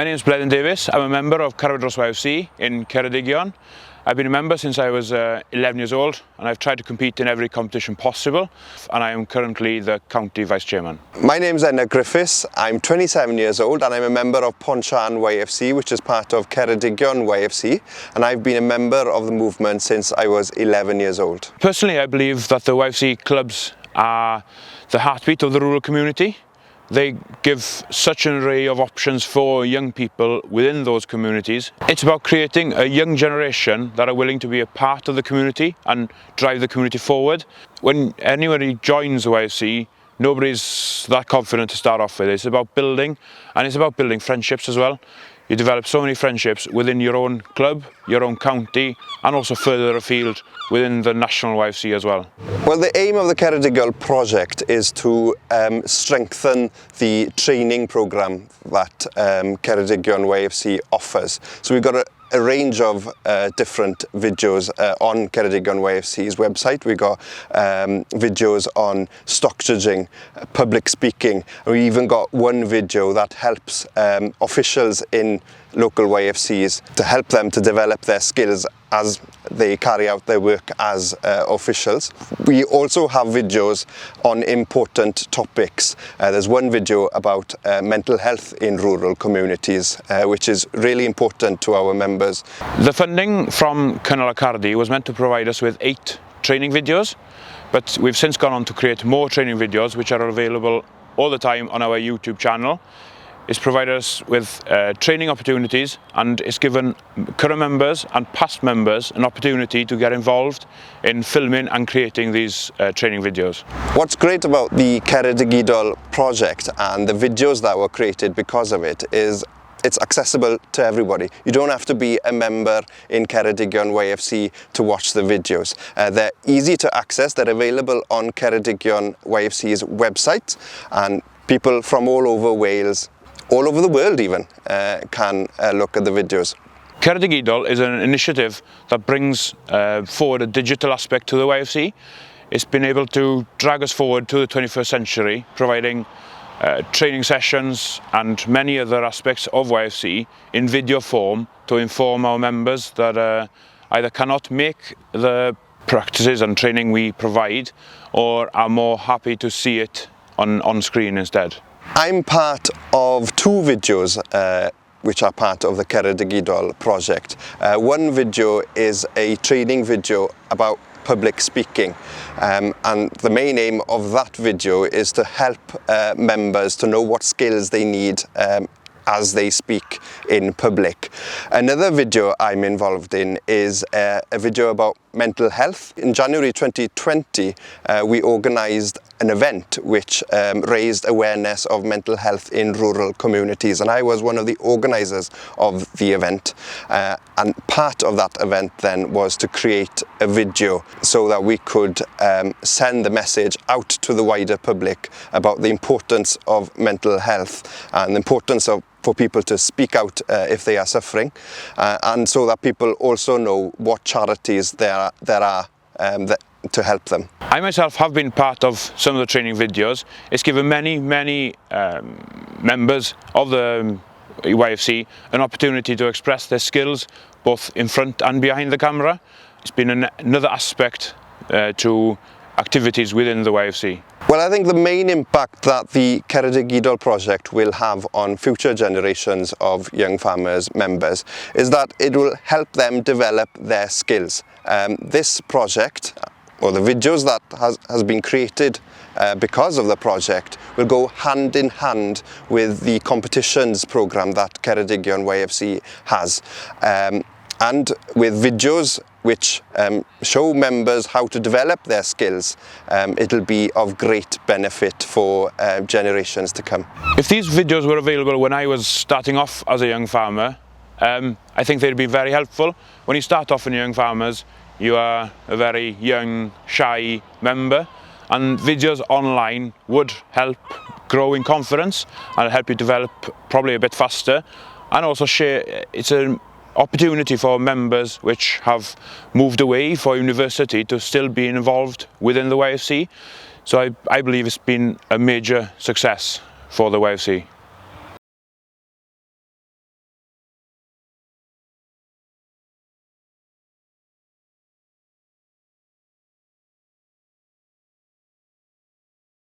name is Bleddyn Davies. I'm a member of Ceredigion YFC in Ceredigion. I've been a member since I was 11 years old, and I've tried to compete in every competition possible, and I am currently the county vice chairman. My name's Griffiths. I'm 27 years old and I'm a member of Ponchan YFC, which is part of Ceredigion YFC, and I've been a member of the movement since I was 11 years old. Personally, I believe that the YFC clubs are the heartbeat of the rural community. They give such an array of options for young people within those communities. It's about creating a young generation that are willing to be a part of the community and drive the community forward. When anybody joins the YFC, nobody's that confident to start off with. It's about building, and it's about building friendships as well. You develop so many friendships within your own club, your own county, and also further afield within the national YFC as well. Well, the aim of the Ceredigion project is to strengthen the training programme that Ceredigion YFC offers. So we've got a range of different videos on Ceredigion YFC's website. We got videos on stock judging, public speaking, and we even got one video that helps officials in local YFCs to help them to develop their skills as they carry out their work as officials. We also have videos on important topics. There's one video about mental health in rural communities, which is really important to our members. The funding from Cyngor Cardi was meant to provide us with 8 training videos, but we've since gone on to create more training videos which are available all the time on our YouTube channel. It's provided us with training opportunities, and it's given current members and past members an opportunity to get involved in filming and creating these training videos. What's great about the Ceredigion project and the videos that were created because of it is it's accessible to everybody. You don't have to be a member in Ceredigion YFC to watch the videos. They're easy to access, they're available on Ceredigion YFC's website, and people from all over Wales, all over the world even, can look at the videos. Ceredigion is an initiative that brings forward a digital aspect to the YFC. It's been able to drag us forward to the 21st century, providing training sessions and many other aspects of YFC in video form to inform our members that either cannot make the practices and training we provide, or are more happy to see it on screen instead. I'm part of 2 videos which are part of the Ceredigion project. One video is a training video about public speaking, and the main aim of that video is to help members to know what skills they need as they speak in public. Another video I'm involved in is a video about mental health. In January 2020, we organised an event which raised awareness of mental health in rural communities, and I was one of the organisers of the event. And part of that event then was to create a video so that we could send the message out to the wider public about the importance of mental health and the importance for people to speak out if they are suffering, and so that people also know what charities there are to help them. I myself have been part of some of the training videos. It's given many members of the YFC an opportunity to express their skills both in front and behind the camera. It's been another aspect to activities within the YFC. Well, I think the main impact that the Ceredigion project will have on future generations of young farmers members is that it will help them develop their skills. This project, or the videos that has been created because of the project, will go hand in hand with the competitions programme that Ceredigion YFC has, and with videos which show members how to develop their skills. It'll be of great benefit for generations to come. If these videos were available when I was starting off as a young farmer, I think they'd be very helpful. When you start off in young farmers, you are a very young, shy member, and videos online would help grow in confidence and help you develop probably a bit faster, and also share. It's an opportunity for members which have moved away for university to still be involved within the YFC. So I believe it's been a major success for the YFC.